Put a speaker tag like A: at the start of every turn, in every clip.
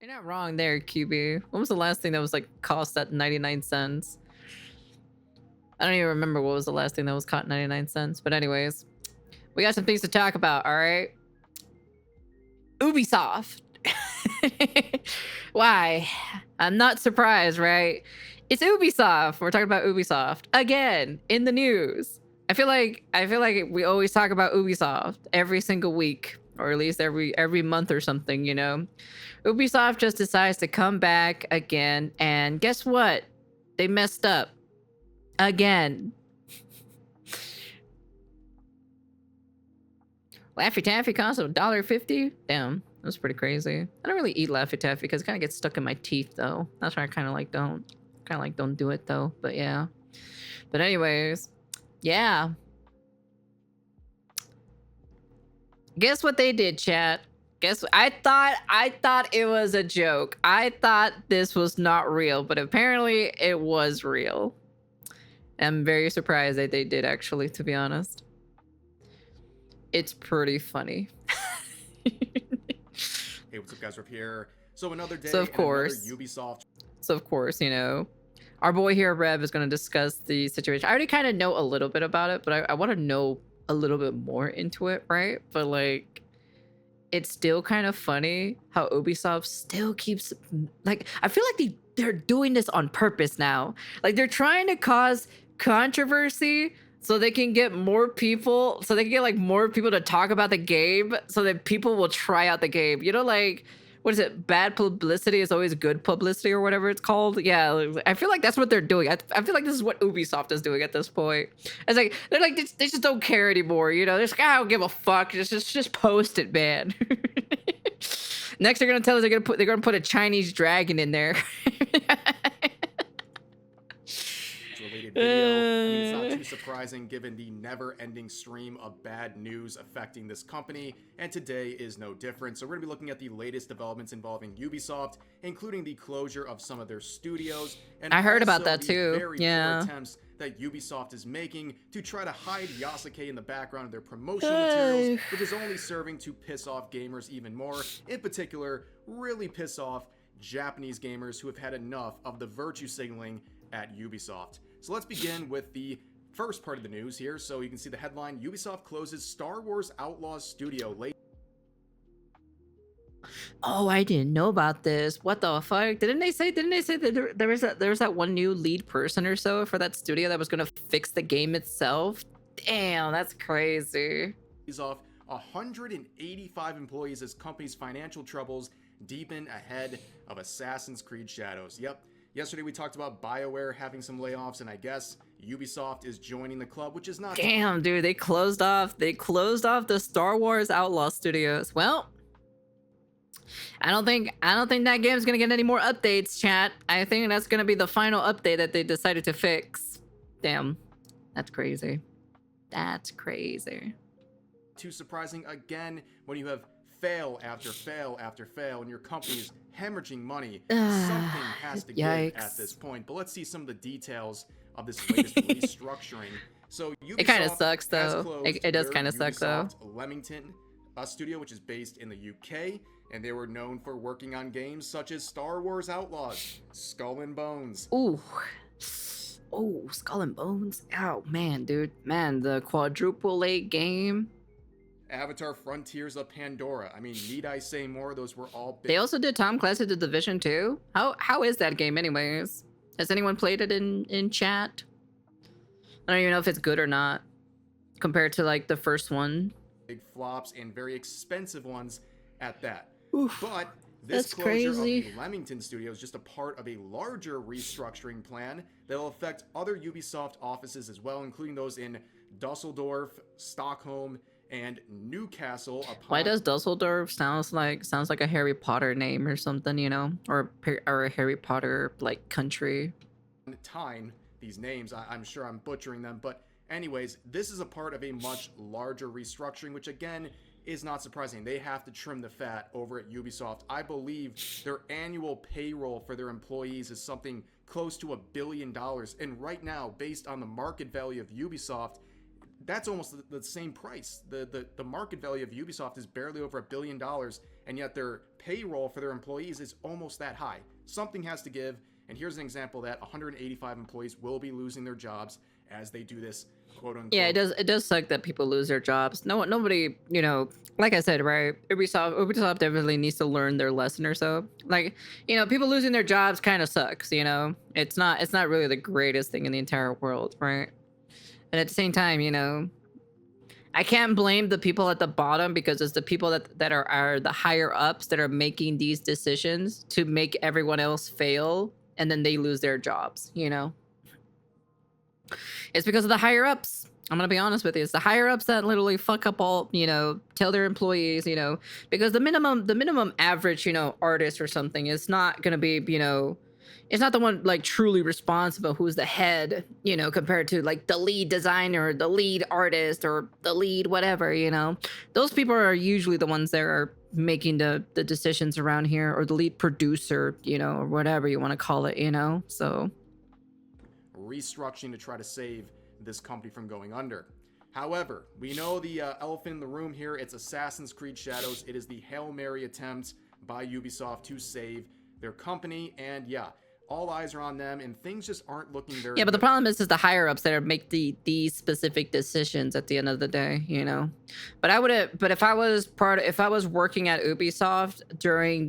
A: You're not wrong there, QB. What was the last thing that was like cost at 99 cents? I don't even remember what was the last thing that was caught 99 cents. But anyways, we got some things to talk about, all right? Ubisoft. Why? I'm not surprised, right? It's Ubisoft. We're talking about Ubisoft again in the news. I feel like we always talk about Ubisoft every single week, or at least every month or something, you know. Ubisoft just decides to come back again, and guess what? They messed up again. Laffy Taffy cost $1.50. Damn, that's pretty crazy. I don't really eat Laffy Taffy because it kind of gets stuck in my teeth, though. That's why I kind of like don't do it though. But yeah. But anyways, yeah. Guess what they did, chat? I thought it was a joke. I thought this was not real, but apparently it was real. I'm very surprised that they did, actually, to be honest. It's pretty funny.
B: Hey, what's up, guys? We're here. So another day,
A: so of course,
B: Ubisoft.
A: So of course, you know, our boy here, Rev, is going to discuss the situation. I already kind of know a little bit about it, but I want to know a little bit more into it, right? But like, it's still kind of funny how Ubisoft still keeps, like, I feel like they're doing this on purpose now. Like, they're trying to cause controversy so they can get more people, so they can get like more people to talk about the game, so that people will try out the game. You know, like, what is it? Bad publicity is always good publicity, or whatever it's called. Yeah, I feel like that's what they're doing. I feel like this is what Ubisoft is doing at this point. It's like they're like they just don't care anymore. You know, they're just like, I don't give a fuck. Just post it, man. Next, they're gonna tell us they're gonna put a Chinese dragon in there.
B: Related video. I mean, it's not too surprising given the never-ending stream of bad news affecting this company, and today is no different. So we're going to be looking at the latest developments involving Ubisoft, including the closure of some of their studios, and
A: I heard about that
B: the
A: too.
B: Very poor attempts that Ubisoft is making to try to hide Yasuke in the background of their promotional materials, which is only serving to piss off gamers even more. In particular, really piss off Japanese gamers who have had enough of the virtue signaling at Ubisoft. So let's begin with the first part of the news here. So you can see the headline: Ubisoft closes Star Wars Outlaws studio late.
A: Oh, I didn't know about this. What the fuck? Didn't they say that there was that one new lead person or so for that studio that was gonna fix the game itself? Damn, that's crazy.
B: He's off 185 employees as company's financial troubles deepen ahead of Assassin's Creed Shadows. Yep. Yesterday we talked about BioWare having some layoffs, and I guess Ubisoft is joining the club, which is not.
A: Damn, dude, they closed off the Star Wars Outlaw Studios. Well, I don't think that game's gonna get any more updates, chat. I think that's gonna be the final update that they decided to fix. Damn, that's crazy. That's crazy.
B: Too surprising again when you have fail after fail after fail, and your company's hemorrhaging money. Something has to give at this point. But let's see some of the details of this latest restructuring. So Ubisoft,
A: it kind of sucks though. It does kind of suck though.
B: Leamington studio, which is based in the UK, and they were known for working on games such as Star Wars Outlaws, Skull and Bones.
A: Ooh. Oh, Skull and Bones. Oh man, dude. Man, the quadruple A game.
B: Avatar Frontiers of Pandora. I mean, need I say more? Those were all big.
A: They also did Tom Clancy's The Division 2. How is that game anyways? Has anyone played it in chat? I don't even know if it's good or not compared to like the first one.
B: Big flops and very expensive ones at that.
A: Oof,
B: but this
A: that's
B: closure
A: crazy.
B: of the Leamington studio is just a part of a larger restructuring plan that will affect other Ubisoft offices as well, including those in Dusseldorf, Stockholm, and Newcastle.
A: Why does Dusseldorf sounds like a Harry Potter name or something, you know, or a Harry Potter like country?
B: Time these names, I'm sure I'm butchering them, but anyways, this is a part of a much larger restructuring, which again is not surprising. They have to trim the fat over at Ubisoft. I believe their annual payroll for their employees is something close to $1 billion, and right now, based on the market value of Ubisoft, that's almost the same price. The market value of Ubisoft is barely over $1 billion, and yet their payroll for their employees is almost that high. Something has to give, and here's an example that 185 employees will be losing their jobs as they do this, quote unquote.
A: Yeah, it does suck that people lose their jobs. Nobody, like I said, right? Ubisoft definitely needs to learn their lesson or so. Like, people losing their jobs kind of sucks. It's not really the greatest thing in the entire world, right? And at the same time, I can't blame the people at the bottom, because it's the people that are the higher ups that are making these decisions to make everyone else fail, and then they lose their jobs. It's because of the higher ups. I'm gonna be honest with you. It's the higher ups that literally fuck up all, tell their employees, because the minimum average, artist or something is not gonna be, it's not the one like truly responsible who's the head, compared to like the lead designer, the lead artist, or the lead whatever. Those people are usually the ones that are making the decisions around here, or the lead producer, or whatever you want to call it, so
B: restructuring to try to save this company from going under. However, we know the elephant in the room here. It's Assassin's Creed Shadows. It is the Hail Mary attempt by Ubisoft to save their company, and yeah, all eyes are on them, and things just aren't looking very
A: yeah. But
B: good.
A: the problem is the higher ups that are make these specific decisions at the end of the day, But if I was working at Ubisoft during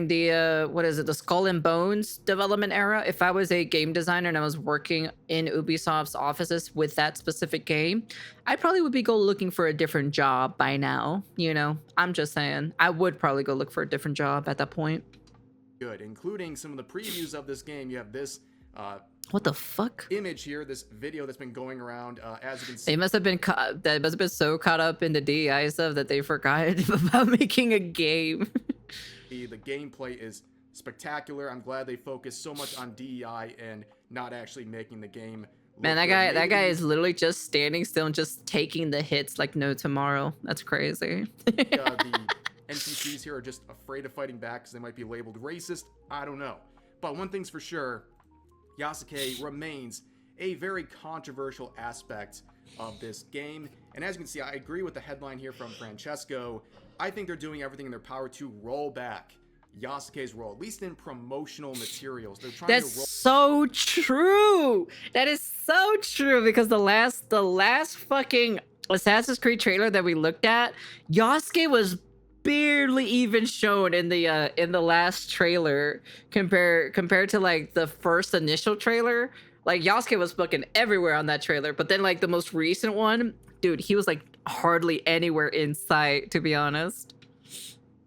A: the what is it, the Skull and Bones development era, if I was a game designer and I was working in Ubisoft's offices with that specific game, I probably would be looking for a different job by now. I'm just saying, I would probably go look for a different job at that point.
B: Good, including some of the previews of this game. You have this
A: what the fuck
B: image here, this video that's been going around. As you can see,
A: they must have been so caught up in the DEI stuff that they forgot about making a game.
B: the gameplay is spectacular. I'm glad they focused so much on DEI and not actually making the game look
A: Man,
B: good.
A: that guy is literally just standing still and just taking the hits like no tomorrow. That's crazy.
B: The NPCs here are just afraid of fighting back because they might be labeled racist. I don't know. But one thing's for sure, Yasuke remains a very controversial aspect of this game. And as you can see, I agree with the headline here from Francesco. I think they're doing everything in their power to roll back Yasuke's role, at least in promotional materials. They're trying
A: That's
B: to roll.
A: so true. That is so true, because the last fucking Assassin's Creed trailer that we looked at, Yasuke was barely even shown in the last trailer compared to like the first initial trailer. Like Yasuke was fucking everywhere on that trailer, but then like the most recent one, dude, he was like hardly anywhere in sight, to be honest.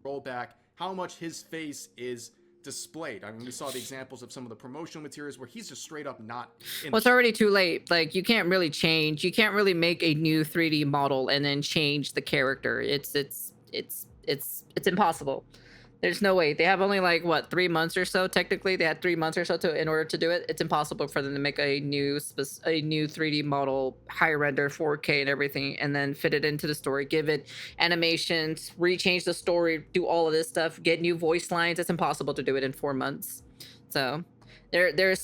B: Roll back how much his face is displayed. I mean, we saw the examples of some of the promotional materials where he's just straight up not in.
A: Well, it's already too late. Like, you can't really change. You can't really make a new 3D model and then change the character. It's impossible. There's no way. They have only like what, 3 months or so. Technically, they had 3 months or so in order to do it. It's impossible for them to make a new 3D model, high render, 4K and everything, and then fit it into the story, give it animations, rechange the story, do all of this stuff, get new voice lines. It's impossible to do it in 4 months. So they're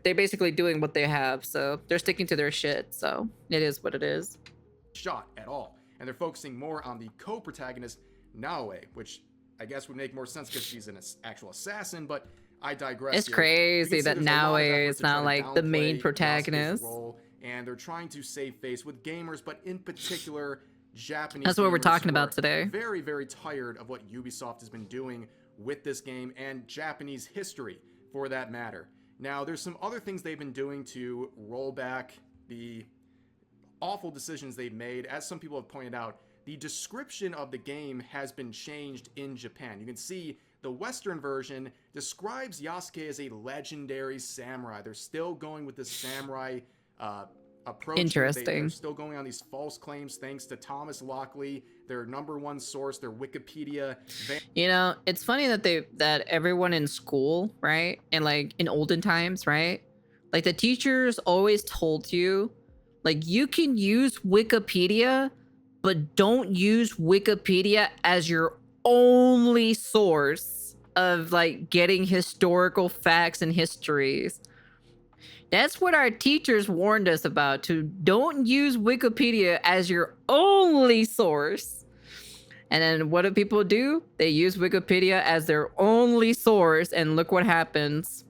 A: basically doing what they have. So they're sticking to their shit. So it is what it is.
B: Shot at all, and they're focusing more on the co-protagonist Naoe, which I guess would make more sense because she's an actual assassin, but I digress.
A: It's
B: here.
A: crazy that Naoe is not like the main
B: Yasuke's
A: protagonist.
B: role, and they're trying to save face with gamers, but in particular Japanese.
A: That's what we're
B: gamers
A: talking
B: who
A: about
B: are
A: today.
B: Very, very tired of what Ubisoft has been doing with this game and Japanese history, for that matter. Now, there's some other things they've been doing to roll back the awful decisions they've made. As some people have pointed out, the description of the game has been changed in Japan. You can see the Western version describes Yasuke as a legendary samurai. They're still going with this samurai approach.
A: Interesting.
B: They're still going on these false claims thanks to Thomas Lockley, their #1 source, their Wikipedia.
A: It's funny that everyone in school, right? And like in olden times, right? Like the teachers always told you, like, you can use Wikipedia, but don't use Wikipedia as your only source of like getting historical facts and histories. That's what our teachers warned us about, to don't use Wikipedia as your only source. And then what do people do? They use Wikipedia as their only source, and look what happens.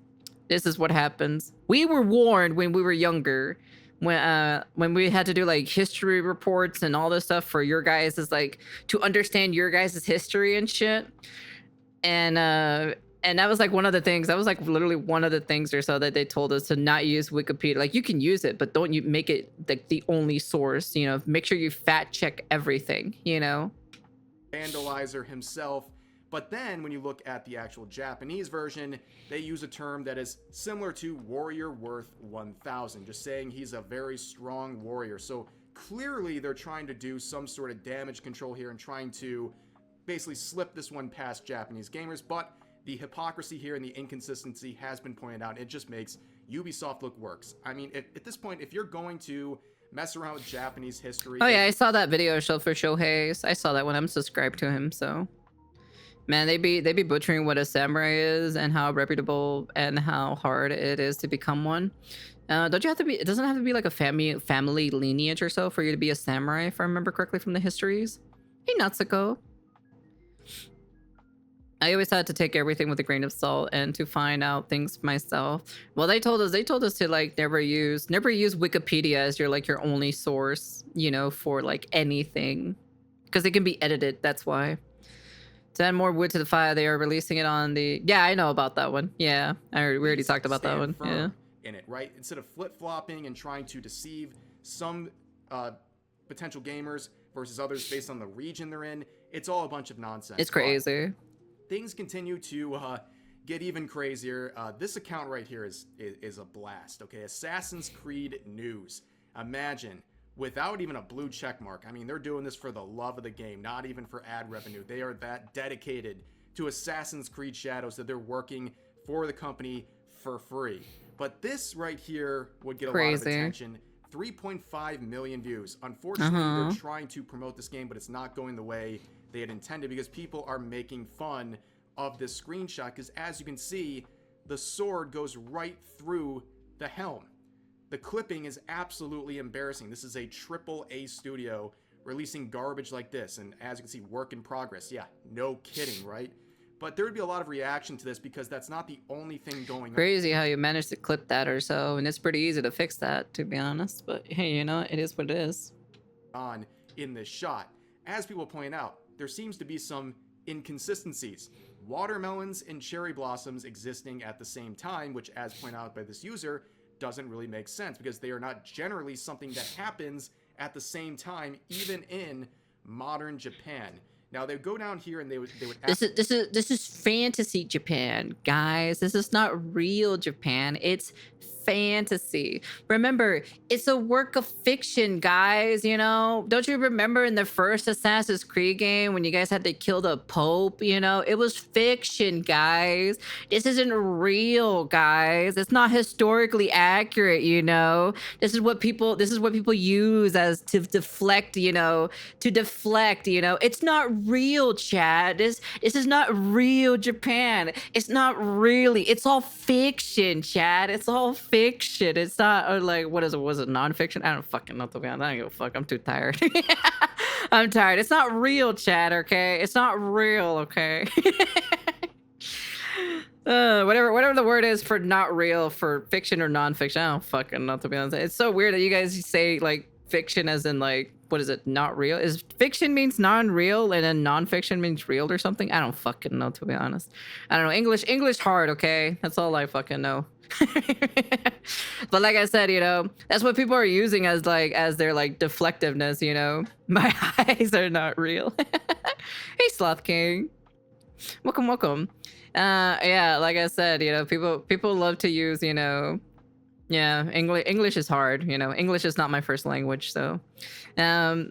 A: This is what happens. We were warned when we were younger, when we had to do like history reports and all this stuff for your guys, is like to understand your guys' history and shit. And that was like one of the things. That was like literally one of the things or so that they told us to not use Wikipedia. Like, you can use it, but don't you make it like the only source. You know, make sure you fact check everything. You know.
B: Vandalizer himself. But then when you look at the actual Japanese version, they use a term that is similar to warrior worth 1,000, just saying he's a very strong warrior. So clearly they're trying to do some sort of damage control here and trying to basically slip this one past Japanese gamers. But the hypocrisy here and the inconsistency has been pointed out. It just makes Ubisoft look worse. I mean, at this point, if you're going to mess around with Japanese history...
A: Oh yeah, I saw that video show for Shohei's. I saw that when I'm subscribed to him, so... Man, they be butchering what a samurai is and how reputable and how hard it is to become one. Don't you have to be... It doesn't have to be like a family lineage or so for you to be a samurai, if I remember correctly from the histories. Hey, Natsuko. I always had to take everything with a grain of salt and to find out things myself. Well, they told us to like never use Wikipedia as your like your only source, you know, for like anything, because it can be edited. That's why. To add more wood to the fire, they are releasing it on the... Yeah, I know about that one. Yeah, we already talked about that one. Yeah.
B: In it, right? Instead of flip-flopping and trying to deceive some potential gamers versus others based on the region they're in, it's all a bunch of nonsense.
A: It's crazy.
B: But things continue to get even crazier. This account right here is a blast, okay? Assassin's Creed News. Imagine... without even a blue check mark. I mean, they're doing this for the love of the game, not even for ad revenue. They are that dedicated to Assassin's Creed Shadows that they're working for the company for free. But this right here would get a lot of attention. 3.5 million views. Unfortunately, they're trying to promote this game, but it's not going the way they had intended because people are making fun of this screenshot because, as you can see, the sword goes right through the helm. The clipping is absolutely embarrassing. This is a AAA studio releasing garbage like this. And as you can see, work in progress. Yeah, no kidding, right? But there would be a lot of reaction to this because that's not the only thing going on.
A: Crazy how you managed to clip that or so. And it's pretty easy to fix that, to be honest. But hey, you know, it is what it is.
B: On in this shot. As people point out, there seems to be some inconsistencies. Watermelons and cherry blossoms existing at the same time, which, as pointed out by this user, doesn't really make sense because they are not generally something that happens at the same time, even in modern Japan. Now they would go down here and they would
A: this is fantasy Japan, guys. This is not real Japan. It's fantasy. Remember, it's a work of fiction, guys. You know, don't you remember in the first Assassin's Creed game when you guys had to kill the Pope? You know, it was fiction, guys. This isn't real, guys. It's not historically accurate. You know, this is what people use as to deflect. You know, it's not real, Chad. This is not real Japan. It's not really. It's all fiction, Chad. It's all fiction. It's not like, what is it? Was it nonfiction? I don't fucking know, to be honest. I don't give a fuck. I'm too tired. I'm tired. It's not real, Chad. Okay, it's not real. Okay. Whatever the word is for not real, for fiction or nonfiction. I don't fucking know, to be honest. It's so weird that you guys say like fiction as in like, what is it? Not real? Is fiction means non-real and then nonfiction means real or something? I don't fucking know, to be honest. I don't know. English hard, okay? That's all I fucking know. But like I said, you know, that's what people are using as their like deflectiveness, you know. My eyes are not real. Hey, Sloth King. Welcome. Yeah, like I said, you know, people love to use, you know, yeah, English is hard, you know. English is not my first language, so. Oh,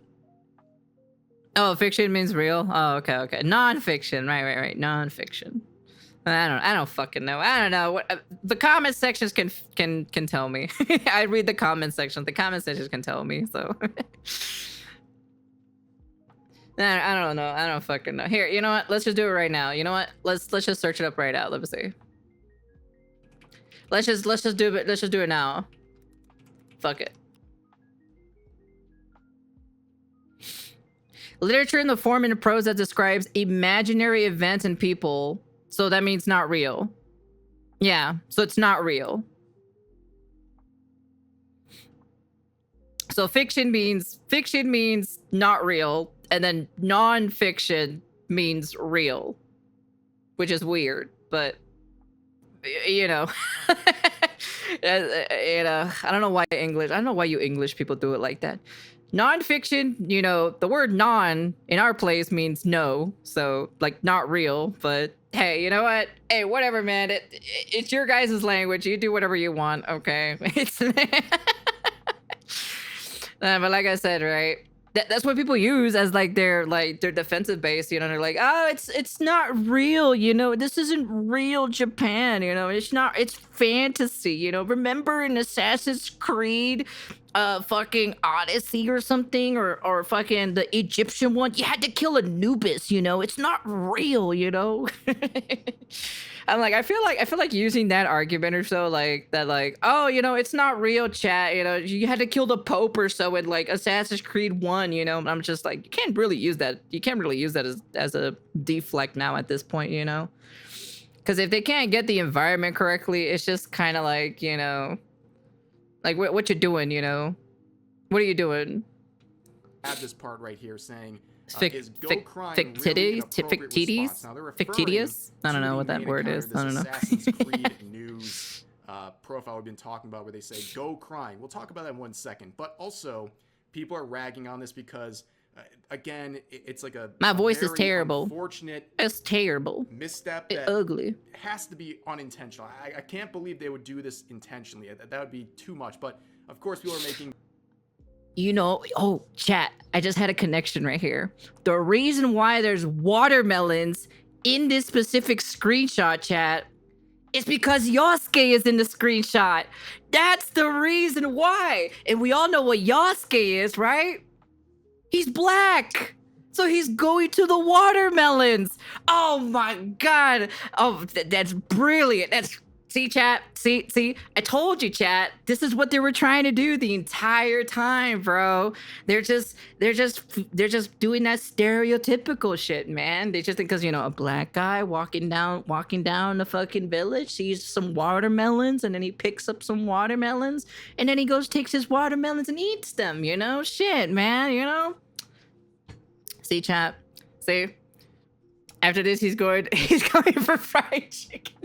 A: fiction means real. Oh, okay. Non-fiction, right. Non-fiction. I don't fucking know. I don't know what the comment sections can tell me. I read the comment section. The comment sections can tell me. So I don't know. I don't fucking know. Here, you know what? Let's just do it right now. You know what? Let's just search it up right now. Let me see. Let's just do it. Let's just do it now. Fuck it. Literature in the form and prose that describes imaginary events and people. So that means not real. Yeah, so it's not real. So fiction means not real, and then non-fiction means real, which is weird, but you know. I don't know why you English people do it like that. Non-fiction, you know, the word non in our place means no, so like not real, but hey, you know what? Hey, whatever, man. It's your guys' language. You do whatever you want, okay? It's but like I said, right? That's what people use as like their defensive base, you know. They're like, oh, it's not real, you know. This isn't real Japan, you know. It's fantasy, you know. Remember in Assassin's Creed, fucking Odyssey or something, or fucking the Egyptian one, you had to kill Anubis, you know. It's not real, you know. I'm like, I feel like using that argument or so, like that, like, oh, you know, it's not real, chat, you know, you had to kill the Pope or so in like Assassin's Creed 1, you know. And I'm just like, you can't really use that as a deflect now at this point, you know, because if they can't get the environment correctly, it's just kind of like, you know, like what you doing, you know, what are you doing?
B: I have this part right here saying,
A: fictitious? I don't know what that word is. I don't know.
B: Assassin's Creed news profile we've been talking about where they say go crying. We'll talk about that in 1 second. But also, people are ragging on this because, again, it's like
A: my voice is terrible.
B: Unfortunate.
A: It's terrible.
B: Misstep.
A: It's ugly.
B: Has to be unintentional. I can't believe they would do this intentionally. That would be too much. But of course, people are making.
A: You know, oh, chat, I just had a connection right here. The reason why there's watermelons in this specific screenshot, chat, is because Yosuke is in the screenshot. That's the reason why. And we all know what Yosuke is, right? He's black. So he's going to the watermelons. Oh my God. Oh, that's brilliant. See, chat. See. I told you, chat. This is what they were trying to do the entire time, bro. They're just doing that stereotypical shit, man. They just think because, you know, a black guy walking down the fucking village sees some watermelons, and then he picks up some watermelons, and then he takes his watermelons and eats them. You know, shit, man. You know. See, chat. See. After this, he's going for fried chicken.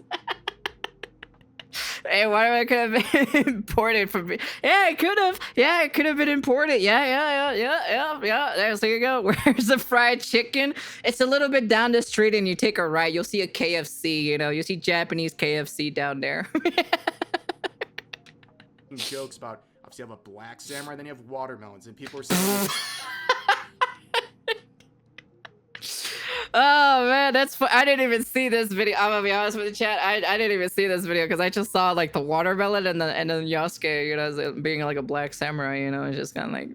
A: Hey, watermelon could have been imported from me. Yeah, it could have. Yeah, it could have been imported. Yeah. There you go. Where's the fried chicken? It's a little bit down the street, and you take a right. You'll see a KFC. You know, you'll see Japanese KFC down there.
B: Jokes about obviously you have a black samurai, then you have watermelons, and people are saying.
A: Oh man, that's fun. I didn't even see this video. I'm gonna be honest with the chat. I didn't even see this video because I just saw like the watermelon and then Yosuke, you know, being like a black samurai. You know, it's just kind of like.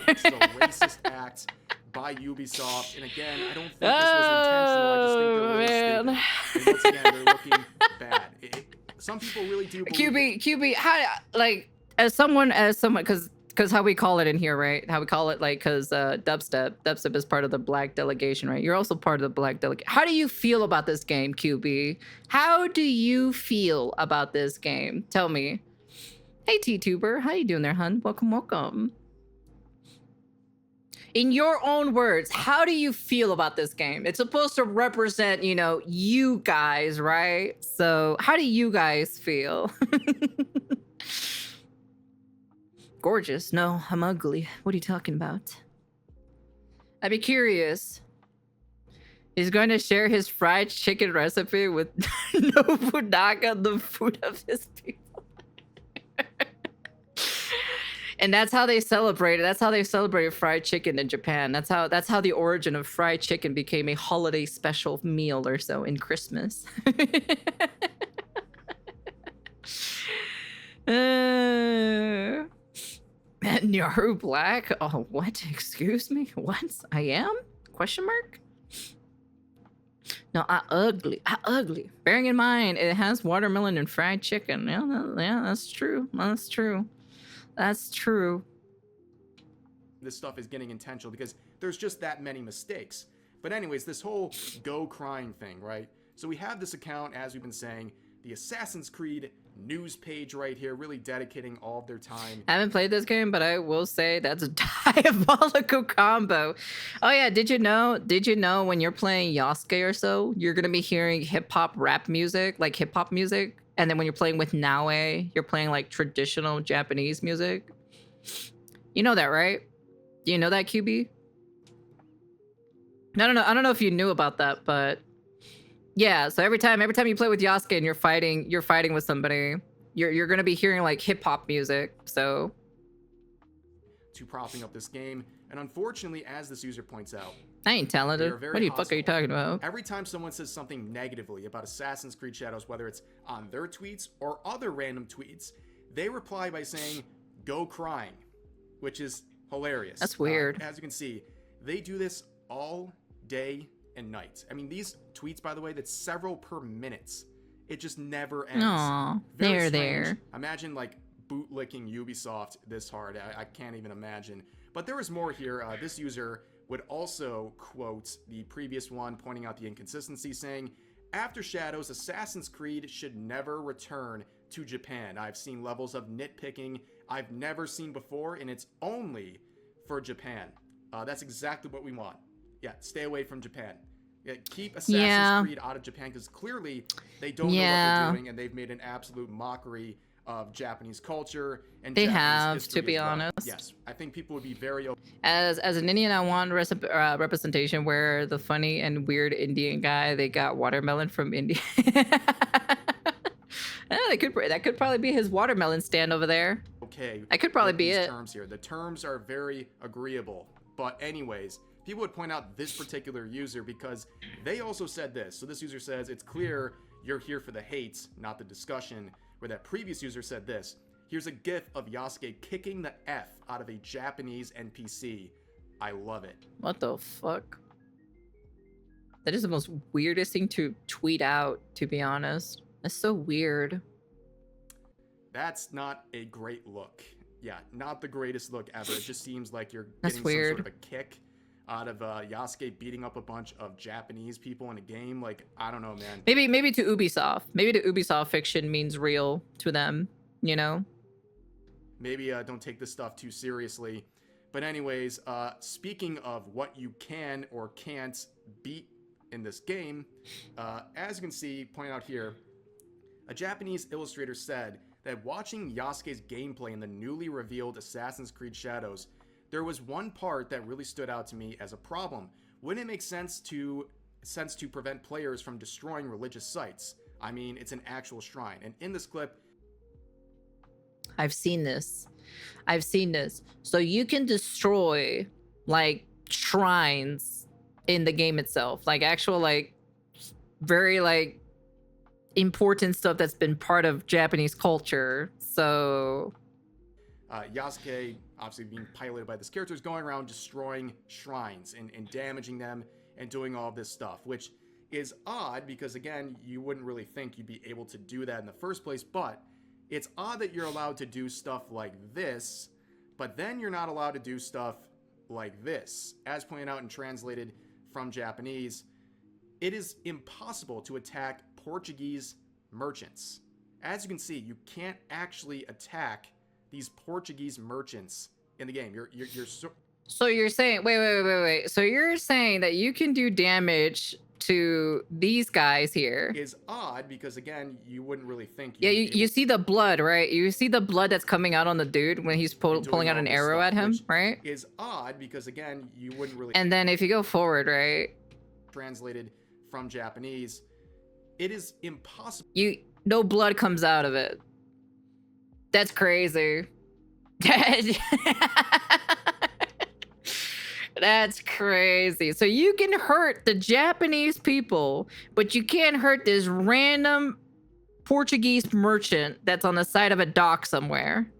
B: It's a racist act by Ubisoft, and again, I don't think this was intentional. I just think they're really stupid. And once again, they're looking bad. Some people really do.
A: QB, how like as someone because how we call it in here, right? How we call it, like, because dubstep is part of the black delegation, right? You're also part of the black delegation. How do you feel about this game, QB? How do you feel about this game? Tell me. Hey, T-Tuber. How you doing there, hun? Welcome. In your own words, how do you feel about this game? It's supposed to represent, you know, you guys, right? So how do you guys feel? Gorgeous. No, I'm ugly. What are you talking about? I'd be curious. He's going to share his fried chicken recipe with Nobunaga, the food of his people. And that's how they celebrate it. That's how they celebrate fried chicken in Japan. That's how the origin of fried chicken became a holiday special meal or so in Christmas. Nyaru black? Oh, what? Excuse me? What? I am? Question mark? No, I ugly. Bearing in mind, it has watermelon and fried chicken. Yeah, that's true. That's true.
B: This stuff is getting intentional because there's just that many mistakes. But anyways, this whole go crying thing, right? So we have this account, as we've been saying, the Assassin's Creed news page right here, really dedicating all of their time.
A: I haven't played this game, but I will say that's a diabolical combo. Oh yeah, did you know when you're playing Yasuke or so, you're gonna be hearing hip-hop rap music, like hip-hop music, and then when you're playing with Naue, you're playing like traditional Japanese music? You know that, right? Do you know that, QB? I don't know if you knew about that, but yeah, so every time you play with Yasuke and you're fighting with somebody, you're gonna be hearing like hip hop music. So
B: to propping up this game, and unfortunately, as this user points out,
A: I ain't talented. What the fuck are you talking about?
B: Every time someone says something negatively about Assassin's Creed Shadows, whether it's on their tweets or other random tweets, they reply by saying "go crying," which is hilarious.
A: That's weird.
B: As you can see, they do this all day and night. I mean, these tweets, by the way, that's several per minute. It just never ends.
A: Aw, there.
B: Imagine like bootlicking Ubisoft this hard. I can't even imagine. But there was more here. This user would also quote the previous one, pointing out the inconsistency, saying, "After Shadows, Assassin's Creed should never return to Japan. I've seen levels of nitpicking I've never seen before, and it's only for Japan." That's exactly what we want. Yeah, stay away from Japan. Yeah, keep Assassin's Creed out of Japan, because clearly they don't know what they're doing, and they've made an absolute mockery of Japanese culture and
A: they
B: Japanese
A: have,
B: history
A: to be
B: as well.
A: honest.
B: Yes, I think people would be very
A: as an Indian. I want representation where the funny and weird Indian guy, they got watermelon from India. That could probably be his watermelon stand over there.
B: Okay,
A: that could probably be it.
B: Terms here. The terms are very agreeable, but anyways, people would point out this particular user because they also said this. So this user says, "It's clear you're here for the hate, not the discussion." Where that previous user said this: "Here's a gif of Yasuke kicking the F out of a Japanese NPC. I love it."
A: What the fuck? That is the most weirdest thing to tweet out, to be honest. That's so weird.
B: That's not a great look. Yeah, not the greatest look ever. It just seems like you're
A: That's
B: getting
A: weird.
B: some sort of a kick out of Yasuke beating up a bunch of Japanese people in a game. Like, I don't know, man.
A: Maybe to Ubisoft. Maybe the Ubisoft fiction means real to them, you know?
B: Maybe don't take this stuff too seriously. But anyways, speaking of what you can or can't beat in this game, as you can see, pointed out here, a Japanese illustrator said that watching Yasuke's gameplay in the newly revealed Assassin's Creed Shadows, there was one part that really stood out to me as a problem. Wouldn't it make sense to prevent players from destroying religious sites? I mean, it's an actual shrine. And in this clip,
A: I've seen this. So you can destroy like shrines in the game itself, like actual like very like important stuff that's been part of Japanese culture. So
B: Yasuke, obviously being piloted by this character, is going around destroying shrines and damaging them and doing all this stuff, which is odd because, again, you wouldn't really think you'd be able to do that in the first place, but it's odd that you're allowed to do stuff like this, but then you're not allowed to do stuff like this. As pointed out and translated from Japanese, it is impossible to attack Portuguese merchants. As you can see, you can't actually attack these Portuguese merchants in the game.
A: So you're saying, wait. So you're saying that you can do damage to these guys here?
B: Is odd because, again, you wouldn't really think.
A: You see the blood, right? You see the blood that's coming out on the dude when he's pulling out an arrow at him, right?
B: Is odd because, again, you wouldn't really.
A: And then if you go forward, right?
B: Translated from Japanese, it is impossible.
A: No blood comes out of it. That's crazy. That's crazy. So you can hurt the Japanese people, but you can't hurt this random Portuguese merchant that's on the side of a dock somewhere.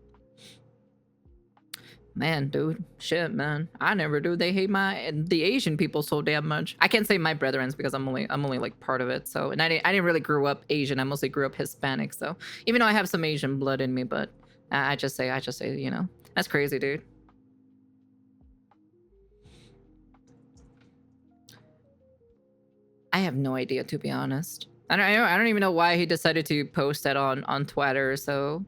A: Man, dude, shit, man. I never do. They hate the Asian people so damn much. I can't say my brethren's because I'm only like part of it. So, and I didn't really grow up Asian. I mostly grew up Hispanic. So, even though I have some Asian blood in me, but I just say, you know, that's crazy, dude. I have no idea, to be honest. I don't even know why he decided to post that on Twitter. So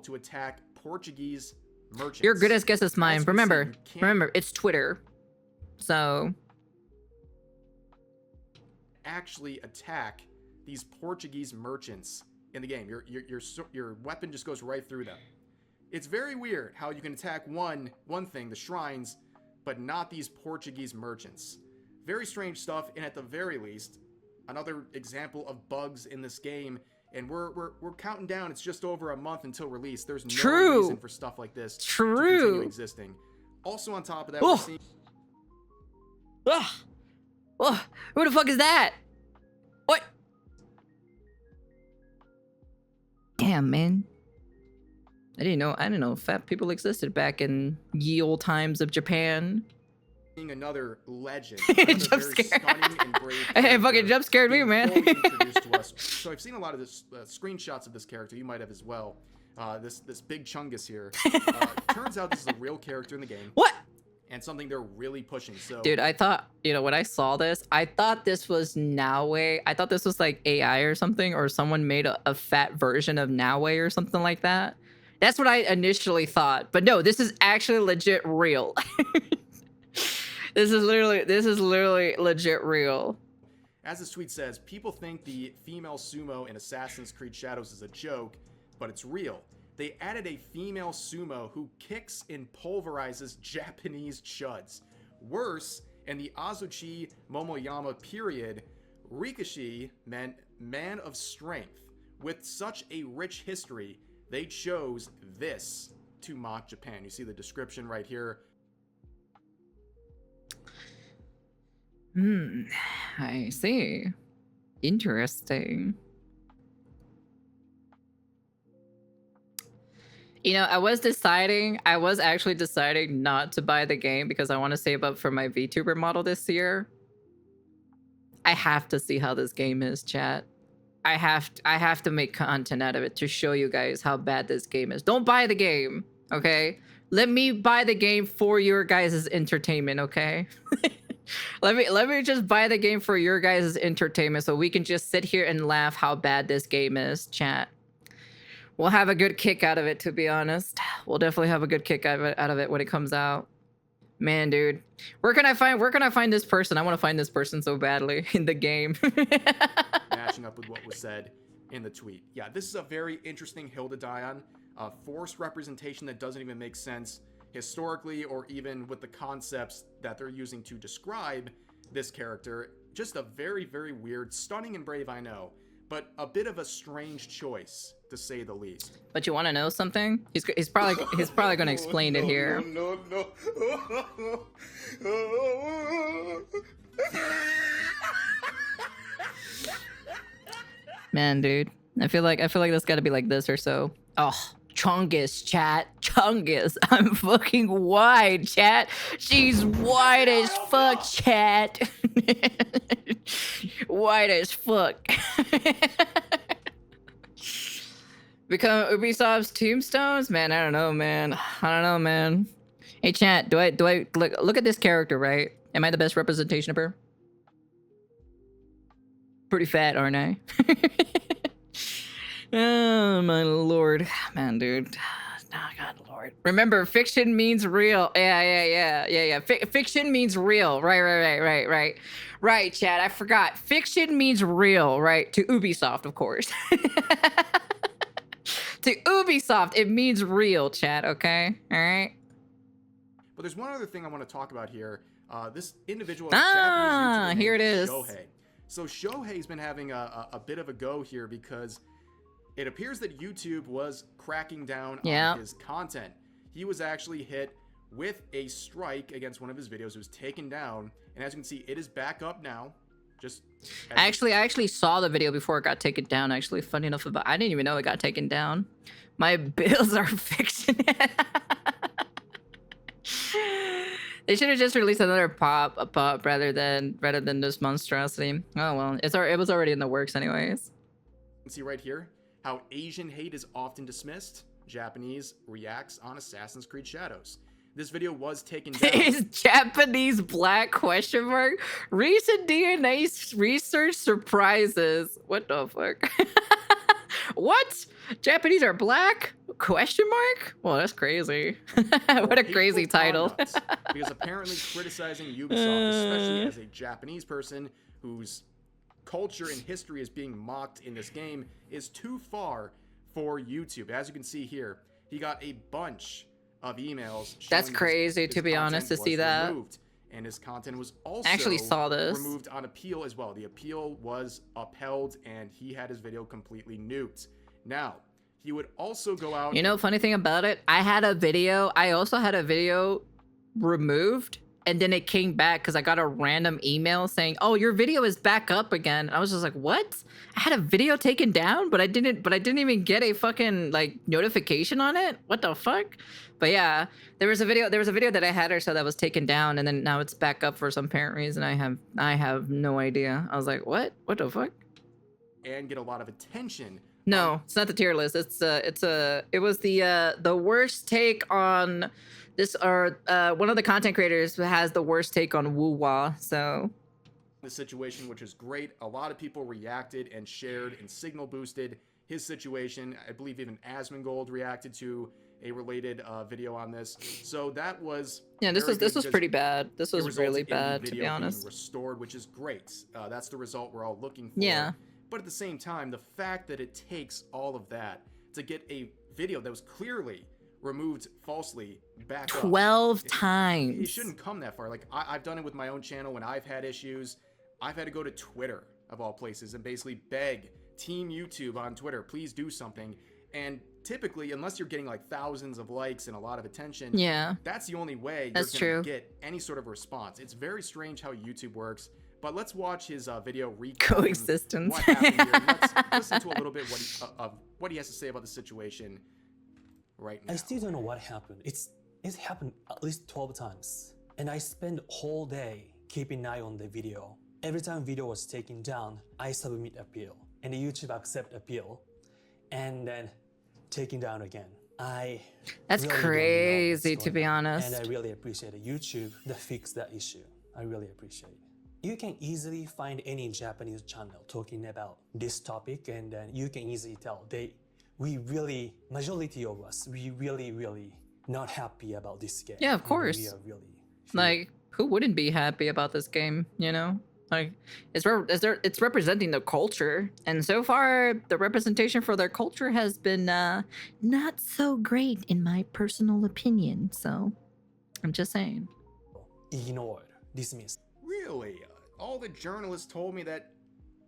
B: to attack Portuguese merchants.
A: your good as guess is mine.
B: As we see,
A: Remember,
B: you can't
A: remember, it's Twitter. So
B: actually attack these Portuguese merchants in the game. Your weapon just goes right through them. It's very weird how you can attack one thing, the shrines, but not these Portuguese merchants. Very strange stuff, and at the very least, another example of bugs in this game. And we're counting down. It's just over a month until release. There's no reason for stuff like this to continue existing. Also, on top of that, we're seeing.
A: Oh, who the fuck is that? What? Damn, man. I didn't know fat people existed back in ye old times of Japan.
B: Another legend.
A: Jump scare. Hey, fucking jump scared me, man.
B: So I've seen a lot of this screenshots of this character. You might have as well. This big Chungus here. Turns out this is a real character in the game.
A: What?
B: And something they're really pushing. So,
A: dude, I thought, when I saw this, I thought this was Naue. I thought this was like AI or something, or someone made a fat version of Naue or something like that. That's what I initially thought. But no, this is actually legit real. This is literally legit real.
B: As this tweet says, people think the female sumo in Assassin's Creed Shadows is a joke, but it's real. They added a female sumo who kicks and pulverizes Japanese chuds. Worse, in the Azuchi Momoyama period, Rikishi meant man of strength. With such a rich history, they chose this to mock Japan. You see the description right here.
A: I see. Interesting. I was actually deciding not to buy the game because I want to save up for my VTuber model this year. I have to see how this game is, chat. I have to make content out of it to show you guys how bad this game is. Don't buy the game, okay? Let me buy the game for your guys' entertainment, okay? Let me just buy the game for your guys' entertainment so we can just sit here and laugh how bad this game is, chat. We'll have a good kick out of it, to be honest. We'll definitely have a good kick out of it when it comes out. Man, dude. Where can I find this person? I want to find this person so badly in the game.
B: Matching up with what was said in the tweet. Yeah, this is a very interesting hill to die on. Forced representation that doesn't even make sense historically or even with the concepts that they're using to describe this character. Just a very, very weird, stunning and brave, I know, but a bit of a strange choice, to say the least.
A: But you want to know something? He's probably going to explain it here.
B: No.
A: Man, dude, I feel like that's got to be like this or so. Oh, Chungus, chat. Chungus. I'm fucking wide, chat. She's wide as fuck, chat. Wide as fuck. Become Ubisoft's tombstones? Man, I don't know, man. Hey, chat, do I look at this character, right? Am I the best representation of her? Pretty fat, aren't I? Oh, my lord. Man, dude. Oh, God, lord. Remember, fiction means real. Yeah. Fiction means real. Right. Right, chat. I forgot. Fiction means real, right? To Ubisoft, of course. To Ubisoft, it means real, chat, okay? All right?
B: But there's one other thing I want to talk about here. This individual...
A: here it is.
B: Shohei. So Shohei's been having a bit of a go here because it appears that YouTube was cracking down on his content. He was actually hit with a strike against one of his videos. It was taken down. And as you can see, it is back up now. I
A: actually saw the video before it got taken down. Actually, funny enough, I didn't even know it got taken down. My bills are fiction. They should have just released another pop rather than this monstrosity. Oh well, it was already in the works anyways.
B: You can see right here how Asian hate is often dismissed. Japanese reacts on Assassin's Creed Shadows. This video was taken down.
A: Is Japanese black question mark? Recent DNA research surprises. What the fuck? What? Japanese are black? Question mark? Well, that's crazy. What a crazy title.
B: Because apparently criticizing Ubisoft, especially as a Japanese person whose culture and history is being mocked in this game, is too far for YouTube. As you can see here, he got a bunch of emails.
A: That's crazy, to be honest, to see that.
B: Removed, and his content was also
A: I actually saw this.
B: removed on appeal as well. The appeal was upheld, and he had his video completely nuked. Now, he would also go out.
A: You know, funny thing about it, I also had a video removed, and then it came back because I got a random email saying, "Oh, your video is back up again." And I was just like, "What? I had a video taken down, but I didn't even get a fucking like notification on it. What the fuck?" But yeah, there was a video that I had or so that was taken down, and then now it's back up for some apparent reason. I have no idea. I was like, "What? What the fuck?"
B: And get a lot of attention.
A: No, it's not the tier list. It was the worst take on this, or one of the content creators has the worst take on Woo-Wah, so
B: the situation, which is great. A lot of people reacted and shared and signal boosted his situation. I believe even Asmongold reacted to a related video on this. So that was
A: this was pretty bad. This was really bad, to be honest.
B: Restored, which is great. That's the result we're all looking for.
A: Yeah.
B: But at the same time, the fact that it takes all of that to get a video that was clearly removed falsely back
A: 12
B: up,
A: times.
B: It shouldn't come that far. Like, I've done it with my own channel when I've had issues. I've had to go to Twitter, of all places, and basically beg Team YouTube on Twitter, please do something. And typically, unless you're getting like thousands of likes and a lot of attention, that's the only way you're going to get any sort of response. It's very strange how YouTube works. But let's watch his video
A: coexistence.
B: What happened here. Let's listen to a little bit of what he has to say about the situation right now.
C: I still don't know what happened. It's happened at least 12 times. And I spent whole day keeping an eye on the video. Every time video was taken down, I submit appeal. And YouTube accept appeal. And then taken down again.
A: That's really crazy, to be honest.
C: And I really appreciate YouTube to fix that issue. I really appreciate it. You can easily find any Japanese channel talking about this topic, and then you can easily tell majority of us, we really not happy about this game.
A: Yeah, of course.
C: We are really
A: like, who wouldn't be happy about this game, you know? Like, it's representing the culture, and so far the representation for their culture has been not so great in my personal opinion. So I'm just saying.
C: Ignored, dismissed.
B: Really? All the journalists told me that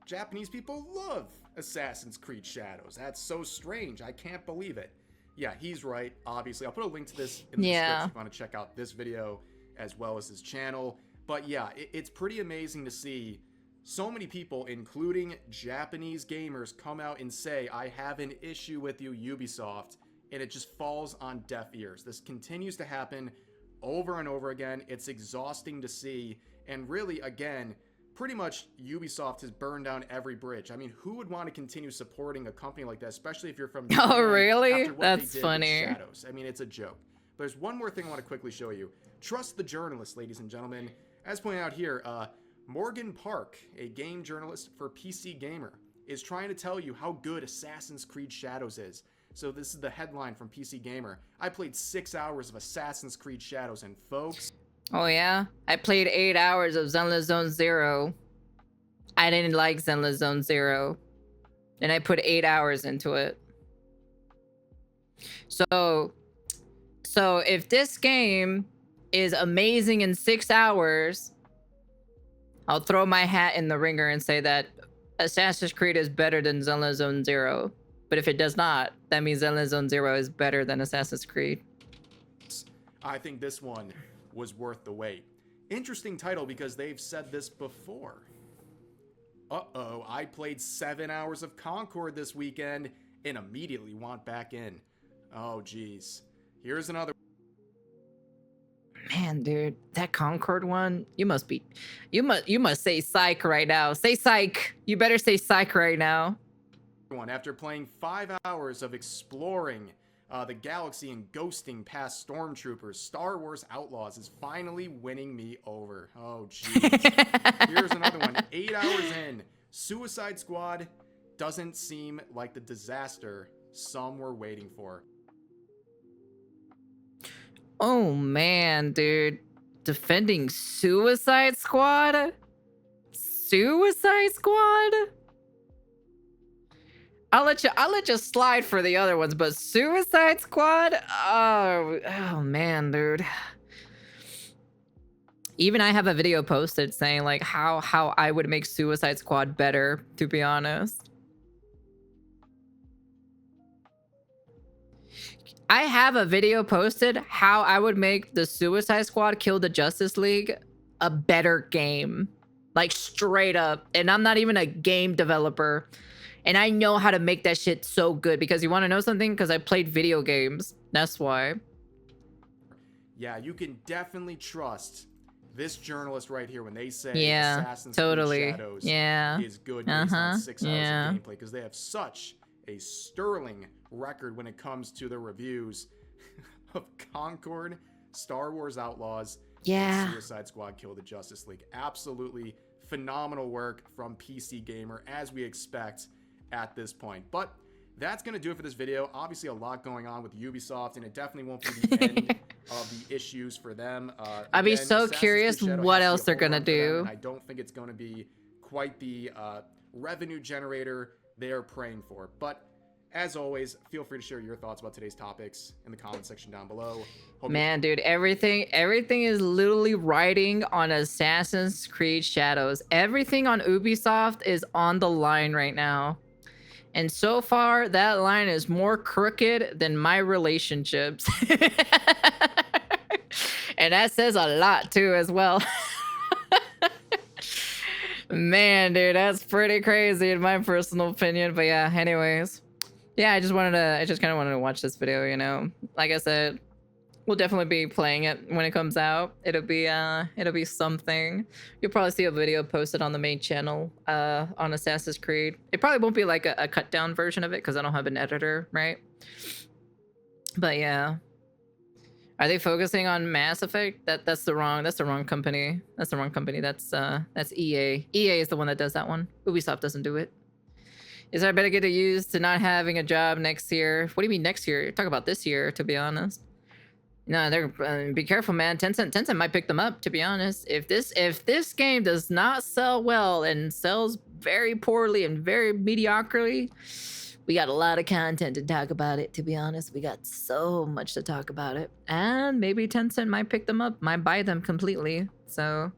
B: Japanese people love Assassin's Creed Shadows. That's so strange. I can't believe it. Yeah, he's right. Obviously, I'll put a link to this in the description if you want to check out this video as well as his channel. But yeah, it's pretty amazing to see so many people, including Japanese gamers, come out and say, I have an issue with you, Ubisoft, and it just falls on deaf ears. This continues to happen over and over again. It's exhausting to see. And really, again, pretty much Ubisoft has burned down every bridge. I mean, who would want to continue supporting a company like that, especially if you're from Japan?
A: Oh, really? That's funny.
B: Shadows. I mean, it's a joke. But there's one more thing I want to quickly show you. Trust the journalists, ladies and gentlemen. As pointed out here, Morgan Park, a game journalist for PC Gamer, is trying to tell you how good Assassin's Creed Shadows is. So this is the headline from PC Gamer. I played 6 hours of Assassin's Creed Shadows, and folks...
A: Oh yeah? I played 8 hours of Zenless Zone Zero. I didn't like Zenless Zone Zero. And I put 8 hours into it. So if this game is amazing in 6 hours, I'll throw my hat in the ringer and say that Assassin's Creed is better than Zenless Zone Zero. But if it does not, that means Zenless Zone Zero is better than Assassin's Creed.
B: I think this one was worth the wait. Interesting title because they've said this before. Uh-oh, I played 7 hours of Concord this weekend and immediately want back in. Oh, geez. Here's another.
A: Man, dude, that Concord one, you must say psych right now. Say psych. You better say psych right now.
B: After playing 5 hours of exploring the galaxy and ghosting past stormtroopers. Star Wars Outlaws is finally winning me over. Oh, jeez. Here's another one. 8 hours in. Suicide Squad doesn't seem like the disaster some were waiting for.
A: Oh, man, dude. Defending Suicide Squad? Suicide Squad? I'll let you slide for the other ones, but Suicide Squad? Oh man, dude. Even I have a video posted saying like how I would make Suicide Squad better, to be honest. I have a video posted how I would make the Suicide Squad Kill the Justice League a better game. Like straight up. And I'm not even a game developer. And I know how to make that shit so good, because you want to know something? Because I played video games. That's why.
B: Yeah, you can definitely trust this journalist right here when they say Assassin's
A: Creed
B: Shadows
A: is
B: good based on 6 hours of gameplay, because they have such a sterling record when it comes to the reviews of Concord, Star Wars Outlaws, and Suicide Squad Kill the Justice League. Absolutely phenomenal work from PC Gamer, as we expect at this point. But that's going to do it for this video. Obviously a lot going on with Ubisoft, and it definitely won't be the end of the issues for them.
A: I'd be so curious what else they're going to do.
B: And I don't think it's going to be quite the revenue generator they are praying for. But as always, feel free to share your thoughts about today's topics in the comment section down below.
A: Man, dude, everything is literally riding on Assassin's Creed Shadows. Everything on Ubisoft is on the line right now. And so far, that line is more crooked than my relationships. And that says a lot too as well. Man, dude, that's pretty crazy in my personal opinion. But yeah, anyways. Yeah, I just kind of wanted to watch this video, you know. Like I said, we'll definitely be playing it when it comes out. It'll be something. You'll probably see a video posted on the main channel on Assassin's Creed. It probably won't be like a cut down version of it because I don't have an editor, right? But yeah. Are they focusing on Mass Effect? That's the wrong company. That's the wrong company. That's EA. EA is the one that does that one. Ubisoft doesn't do it. Is there a better get to use to not having a job next year? What do you mean next year? Talk about this year, to be honest. No, they're be careful, man. Tencent might pick them up, to be honest. If this game does not sell well and sells very poorly and very mediocrely, we got a lot of content to talk about it, to be honest. We got so much to talk about it. And maybe Tencent might pick them up, might buy them completely. So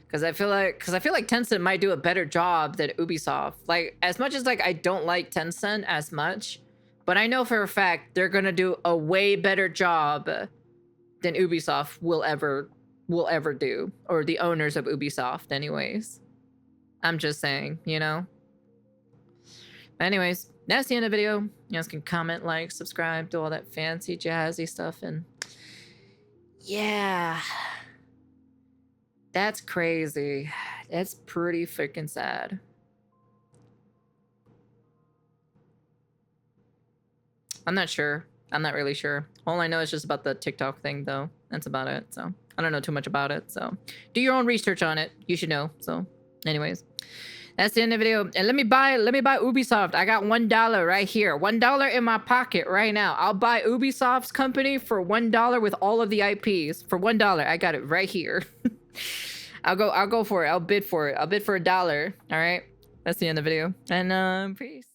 A: because I feel like Tencent might do a better job than Ubisoft. Like, as much as like I don't like Tencent as much, but I know for a fact they're gonna do a way better job than Ubisoft will ever do, or the owners of Ubisoft anyways. I'm just saying, you know. Anyways, that's the end of the video. You guys can comment, like, subscribe, do all that fancy jazzy stuff, and yeah. That's crazy. That's pretty freaking sad. I'm not sure. I'm not really sure. All I know is just about the TikTok thing, though. That's about it. So I don't know too much about it. So do your own research on it. You should know. So anyways, that's the end of the video. And let me buy Ubisoft. I got $1 right here. $1 in my pocket right now. I'll buy Ubisoft's company for $1 with all of the IPs. For $1. I got it right here. I'll go for it. I'll bid for it. I'll bid for $1. All right. That's the end of the video. And peace.